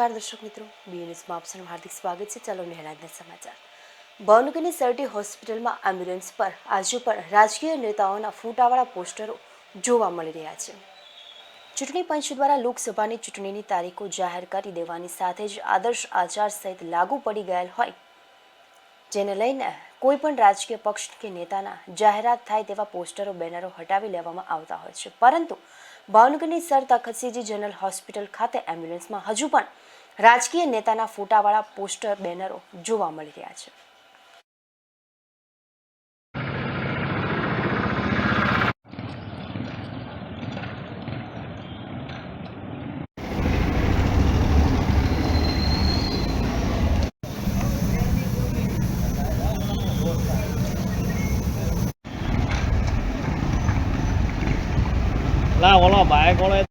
નમસ્કાર દર્શક મિત્રો, બી ન્યૂઝમાં આપ સૌનું હાર્દિક સ્વાગત છે. ચાલો નિર્ણાયકના સમાચાર. ભાવનગરની સરટી હોસ્પિટલમાં એમ્બ્યુલન્સ પર આજે પણ રાજકીય નેતાઓના ફોટાવાળા પોસ્ટરો જોવા મળી રહ્યા છે. ચૂંટણી પંચ દ્વારા લોકસભાની ચૂંટણીની તારીખો જાહેર કરી દેવાની સાથે જ આદર્શ આચાર સંહિતા લાગુ પડી ગયેલ હોય, જેને લઈને કોઈ પણ રાજકીય પક્ષ કે નેતાના જાહેરાત થાય તેવા પોસ્ટરો બેનરો હટાવી લેવામાં આવતા હોય છે. પરંતુ ભાવનગરની સર તખતસિંહજી જનરલ હોસ્પિટલ ખાતે એમ્બ્યુલન્સમાં હજુ પણ રાજકીય નેતાના ફોટાવાળા પોસ્ટર બેનરો જોવા મળી રહ્યા છે. લા ઓલો બાઈક વાળો